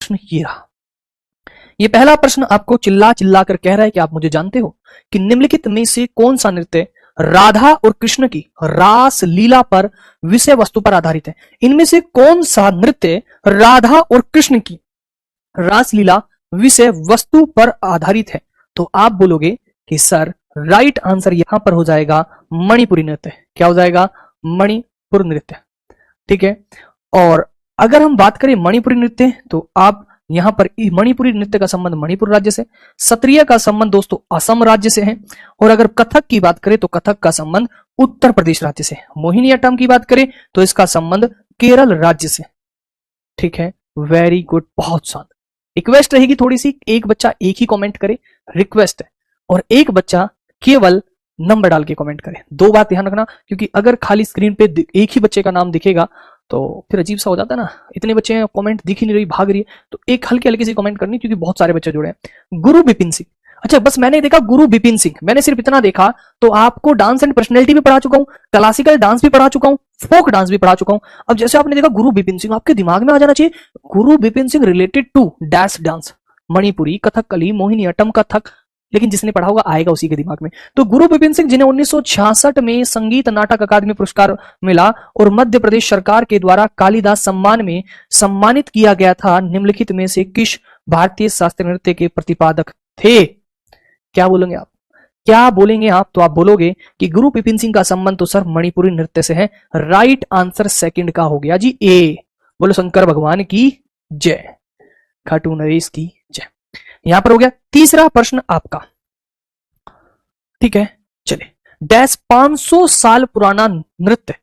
प्रश्न ये रहा। ये पहला प्रश्न आपको चिल्ला चिल्ला कर कह रहा है कि आप मुझे जानते हो कि निम्नलिखित में से कौन सा नृत्य राधा और कृष्ण की रास लीला पर विषय वस्तु पर आधारित है। इनमें से कौन सा नृत्य राधा और कृष्ण की रास लीला विषय वस्तु पर आधारित है। तो आप बोलोगे कि सर राइट आंसर यहां पर हो जाएगा मणिपुरी नृत्य। क्या हो जाएगा? मणिपुर नृत्य। ठीक है। और अगर हम बात करें मणिपुरी नृत्य तो आप यहां पर मणिपुरी नृत्य का संबंध मणिपुर राज्य से, सत्रिय का संबंध दोस्तों असम राज्य से है, और अगर कथक की बात करें तो कथक का संबंध उत्तर प्रदेश राज्य से। मोहिनीअट्टम की बात करें तो इसका संबंध केरल राज्य से। ठीक है, वेरी गुड, बहुत शानदार। रिक्वेस्ट रहेगी थोड़ी सी, एक बच्चा एक ही कमेंट करे, रिक्वेस्ट है, और एक बच्चा केवल नंबर डाल के कमेंट करे। दो बात ध्यान रखना, क्योंकि अगर खाली स्क्रीन पे एक ही बच्चे का नाम दिखेगा तो फिर अजीब सा हो जाता है ना, इतने बच्चे हैं, कमेंट दिख ही नहीं रही, भाग रही है, तो एक हल्की हल्की सी कमेंट करनी, क्योंकि बहुत सारे बच्चे जुड़े हैं। गुरु बिपिन सिंह, अच्छा बस मैंने देखा गुरु बिपिन सिंह, मैंने सिर्फ इतना देखा, तो आपको डांस एंड पर्सनैलिटी भी पढ़ा चुका हूं, क्लासिकल डांस भी पढ़ा चुका हूं, फोक डांस भी पढ़ा चुका हूं। अब जैसे आपने देखा गुरु बिपिन सिंह, आपके दिमाग में आ जाना चाहिए Guru Bipin Singh related to dash dance, Manipuri, Kathakali, Mohiniyattam, Kathak, लेकिन जिसने पढ़ा होगा आएगा उसी के दिमाग में। तो गुरु बिपिन सिंह, जिन्हें 1966 में संगीत नाटक अकादमी पुरस्कार मिला और मध्य प्रदेश सरकार के द्वारा कालिदास सम्मान में सम्मानित किया गया था, निम्नलिखित में से किस भारतीय शास्त्रीय नृत्य के प्रतिपादक थे? क्या बोलेंगे आप? क्या बोलेंगे आप? तो आप बोलोगे कि गुरु बिपिन सिंह का संबंध तो सर मणिपुरी नृत्य से है। राइट आंसर सेकंड का हो गया जी, ए। बोलो शंकर भगवान की जय, खाटू नरेश की जय। यहां पर हो गया तीसरा प्रश्न आपका। ठीक है, चले। डैश 500 साल पुराना नृत्य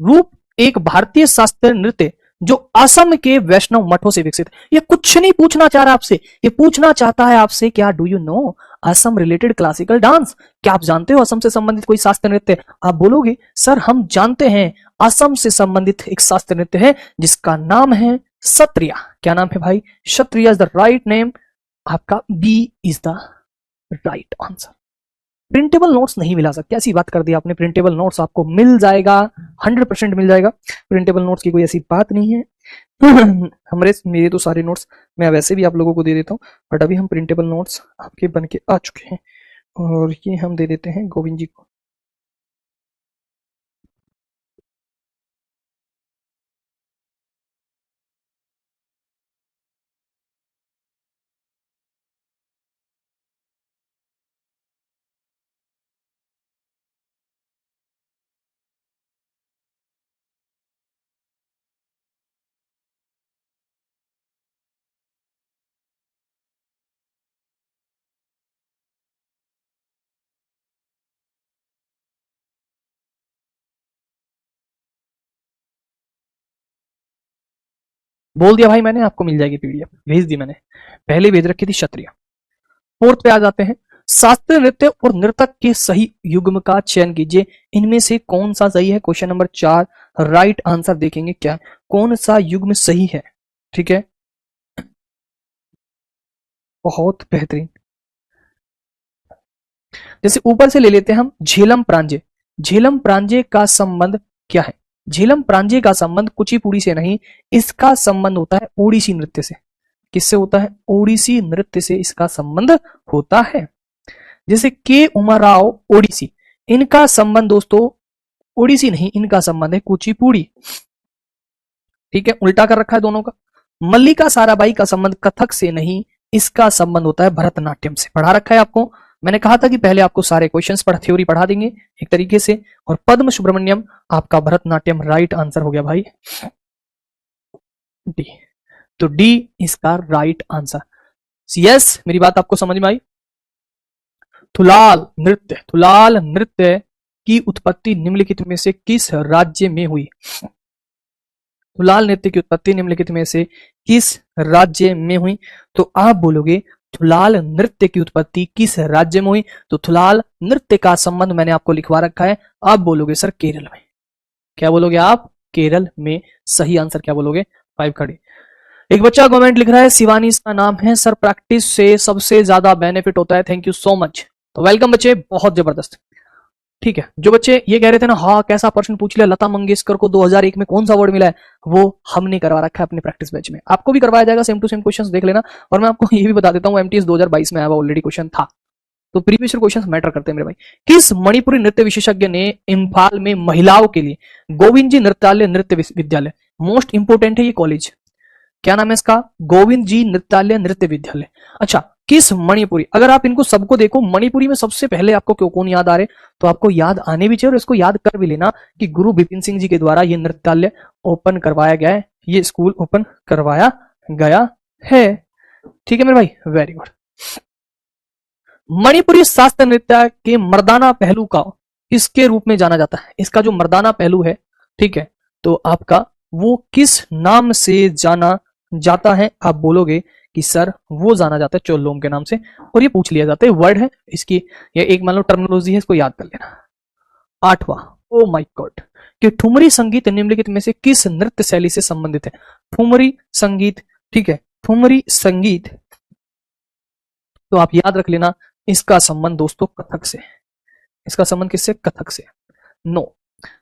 रूप एक भारतीय शास्त्रीय नृत्य जो असम के वैष्णव मठों से विकसित। ये कुछ नहीं पूछना चाह रहा आपसे, ये पूछना चाहता है आपसे क्या do you know Assam related classical dance? क्या आप जानते हो असम से संबंधित कोई शास्त्रीय नृत्य? आप बोलोगे सर हम जानते हैं असम से संबंधित एक शास्त्रीय नृत्य है जिसका नाम है सत्रिया। क्या नाम है भाई? Kshatriya is the right name. आपका B is the right answer. Printable notes नहीं मिला सकते, ऐसी बात कर दी आपने। प्रिंटेबल नोट्स आपको मिल जाएगा, 100% मिल जाएगा। प्रिंटेबल नोट्स की कोई ऐसी बात नहीं है। मेरे तो सारे नोट्स मैं वैसे भी आप लोगों को दे देता हूँ, बट अभी हम प्रिंटेबल नोट्स आपके बन के आ चुके हैं, और ये हम दे देते हैं गोविंद जी को। बोल दिया भाई मैंने, आपको मिल जाएगी पीडीएफ, भेज दी मैंने, पहले भेज रखी थी क्षत्रिय। फोर्थ पे आ जाते हैं। शास्त्रीय नृत्य और नर्तक के सही युग्म का चयन कीजिए, इनमें से कौन सा सही है? क्वेश्चन नंबर 4 राइट आंसर देखेंगे क्या कौन सा युग्म सही है। ठीक है, बहुत बेहतरीन। जैसे ऊपर से ले लेते हैं हम झेलम प्रांजे। झेलम प्रांजे का संबंध क्या है? झेलम प्रांजे का संबंध कुचिपुड़ी से नहीं, इसका संबंध होता है ओडिसी नृत्य से। किससे होता है? ओडिसी नृत्य से इसका संबंध होता है। जैसे के उमाराव ओडिसी, इनका संबंध दोस्तों ओडिसी नहीं, इनका संबंध है कुचिपुड़ी। ठीक है, उल्टा कर रखा है दोनों का। मल्लिका साराबाई का संबंध कथक से नहीं, इसका संबंध होता है भरतनाट्यम से। पढ़ा रखा है आपको, मैंने कहा था कि पहले आपको सारे क्वेश्चंस थ्योरी पढ़ा देंगे एक तरीके से। और पद्म सुब्रमण्यम आपका भरतनाट्यम राइट आंसर हो गया भाई, डी। तो डी इसका राइट आंसर। यस, मेरी बात आपको समझ में आई? थुलाल नृत्य की उत्पत्ति निम्नलिखित में से किस राज्य में हुई? थुलाल नृत्य की उत्पत्ति निम्नलिखित में से किस राज्य में हुई? तो आप बोलोगे थुलाल नृत्य की उत्पत्ति किस राज्य में हुई? तो थुलाल नृत्य का संबंध मैंने आपको लिखवा रखा है, आप बोलोगे सर केरल में। क्या बोलोगे आप? केरल में। सही आंसर क्या बोलोगे? 5 खड़े। एक बच्चा कमेंट लिख रहा है शिवानी इसका नाम है, सर प्रैक्टिस से सबसे ज्यादा बेनिफिट होता है, थैंक यू सो मच। तो वेलकम बच्चे, बहुत जबरदस्त। ठीक है, जो बच्चे ये कह रहे थे ना हाँ कैसा प्रश्न पूछ लिया, लता मंगेशकर को 2001 में कौन सा अवार्ड मिला है, वो हमने करवा रखा है अपने प्रैक्टिस बैच में, आपको भी करवाया जाएगा, सेम टू सेम क्वेश्चंस देख लेना। और मैं आपको ये भी बता देता हूँ एमटीएस 2022 में आया हुआ ऑलरेडी क्वेश्चन था, तो प्रीवियस क्वेश्चंस मैटर करते हैं मेरे भाई। किस मणिपुरी नृत्य विशेषज्ञ ने इम्फाल में महिलाओं के लिए गोविंद जी नृत्यालय नृत्य विद्यालय, मोस्ट इंपोर्टेंट है ये कॉलेज, क्या नाम है इसका, गोविंद जी नृत्यालय नृत्य विद्यालय। अच्छा, किस मणिपुरी, अगर आप इनको सबको देखो मणिपुरी में सबसे पहले आपको क्यों कौन याद आ रहे, तो आपको याद आने भी चाहिए और इसको याद कर भी लेना कि गुरु बिपिन सिंह जी के द्वारा ये नृत्यालय ओपन करवाया गया है, ये स्कूल ओपन करवाया गया है। ठीक है मेरे भाई, वेरी गुड। मणिपुरी शास्त्रीय नृत्य के मर्दाना पहलू का इसके रूप में जाना जाता है, इसका जो मर्दाना पहलू है, ठीक है, तो आपका वो किस नाम से जाना जाता है, आप बोलोगे कि सर वो जाना जाता है चोलोम के नाम से, और ये पूछ लिया जाता है, वर्ड है इसकी, ये एक मान लो टर्मिनोलॉजी है, इसको याद कर लेना। आठवां, ओ माय गॉड, कि ठुमरी संगीत निम्नलिखित में से किस नृत्य शैली से संबंधित है, ठुमरी संगीत, ठीक है, ठुमरी संगीत, तो आप याद रख लेना इसका संबंध दोस्तों कथक से, इसका संबंध किससे, कथक से। नो,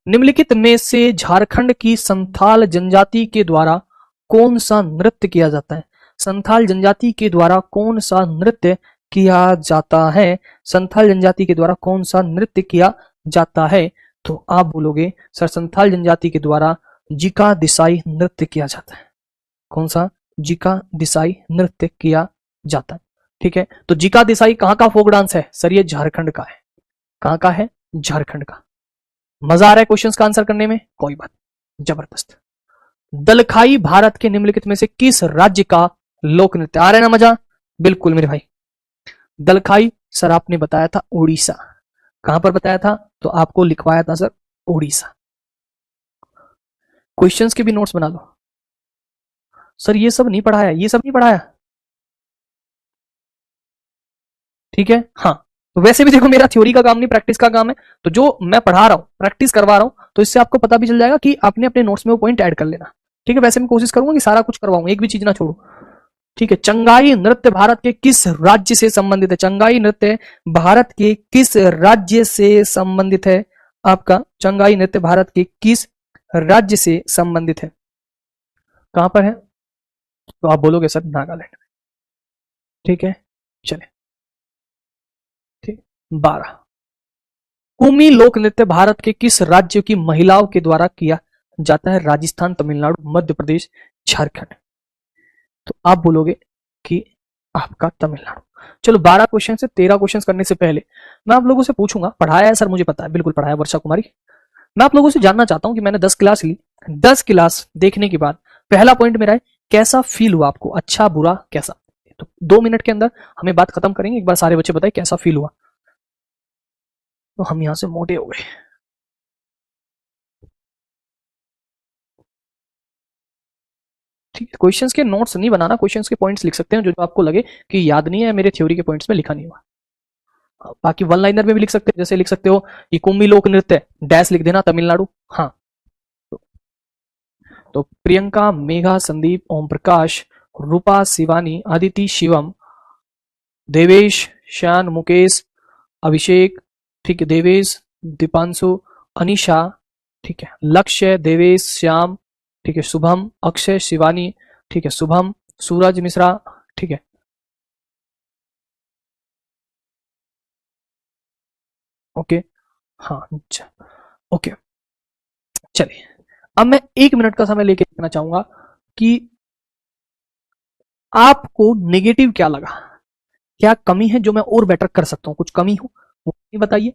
निम्नलिखित में से झारखंड की संथाल जनजाति के द्वारा कौन सा नृत्य किया जाता है, संथाल जनजाति के द्वारा कौन सा नृत्य किया जाता है, संथाल जनजाति के द्वारा कौन सा नृत्य किया जाता है, तो आप बोलोगे सर संथाल जनजाति के द्वारा जिका दिसाई नृत्य किया जाता है, कौन सा, जिका दिसाई नृत्य किया जाता है। ठीक है, तो जिका दिसाई कहां का फोक डांस है, सर ये झारखंड का है, कहां का है, झारखंड का। मजा आ रहा है क्वेश्चंस का आंसर करने में, कोई बात, जबरदस्त। दलखाई भारत के निम्नलिखित में से किस राज्य का लोक नृत्य, आ रहा है ना मजा, बिल्कुल मेरे भाई। दलखाई सर आपने बताया था उड़ीसा, कहां पर बताया था, तो आपको लिखवाया था सर उड़ीसा। क्वेश्चंस के भी नोट्स बना लो सर, ये सब नहीं पढ़ाया, ये सब नहीं पढ़ाया, ठीक है। हाँ, तो वैसे भी देखो मेरा थ्योरी का काम नहीं प्रैक्टिस का काम है, तो जो मैं पढ़ा रहा हूं प्रैक्टिस करवा रहा हूं, तो इससे आपको पता भी चल जाएगा कि आपने अपने नोट्स में वो पॉइंट ऐड कर लेना। ठीक है, वैसे मैं कोशिश करूंगा कि सारा कुछ करवाऊं, एक भी चीज ना छोड़ू। ठीक है, चंगाई नृत्य भारत के किस राज्य से संबंधित है, चंगाई नृत्य भारत के किस राज्य से संबंधित है, आपका चंगाई नृत्य भारत के किस राज्य से संबंधित है, कहां पर है, तो आप बोलोगे सर नागालैंड। ठीक है, चले। ठीक, 12, कुमी लोक नृत्य भारत के किस राज्य की महिलाओं के द्वारा किया जाता है, राजस्थान, तमिलनाडु, मध्य प्रदेश, झारखंड, तो आप बोलोगे कि आपका तमिलनाडु। चलो 12 क्वेश्चन से 13 क्वेश्चन करने से पहले मैं आप लोगों से पूछूंगा, पढ़ाया है सर मुझे पता है, बिल्कुल पढ़ाया वर्षा कुमारी। मैं आप लोगों से जानना चाहता हूं कि मैंने 10 क्लास ली, 10 क्लास देखने के बाद पहला पॉइंट मेरा है कैसा फील हुआ आपको, अच्छा बुरा कैसा, तो 2 मिनट के अंदर हमें बात खत्म करेंगे, एक बार सारे बच्चे बताए कैसा फील हुआ, तो हम यहां से मोटे हो गए। ठीक है, क्वेश्चंस के नोट्स नहीं बनाना, क्वेश्चंस के पॉइंट्स लिख सकते हैं जो आपको लगे कि याद नहीं है, मेरे थ्योरी के पॉइंट्स में लिखा नहीं हुआ। बाकी वन लाइनर में भी लिख सकते हैं, जैसे लिख सकते हो कि कुंभी लोक नृत्य डैश लिख देना तमिलनाडु। हाँ, तो प्रियंका, मेघा, संदीप, ओम प्रकाश, रूपा, शिवानी, आदिति, शिवम, देवेश, शान, मुकेश, अभिषेक, ठीक है, देवेश, दीपांशु, अनिशा, ठीक है, लक्ष्य, देवेश, श्याम, ठीक है, शुभम, अक्षय, शिवानी, ठीक है, शुभम, सूरज मिश्रा, ठीक है, ओके, हाँ, ओके, चलिए अब मैं 1 मिनट का समय लेके देखना चाहूंगा कि आपको नेगेटिव क्या लगा, क्या कमी है जो मैं और बेटर कर सकता हूं, कुछ कमी हो वो नहीं बताइए,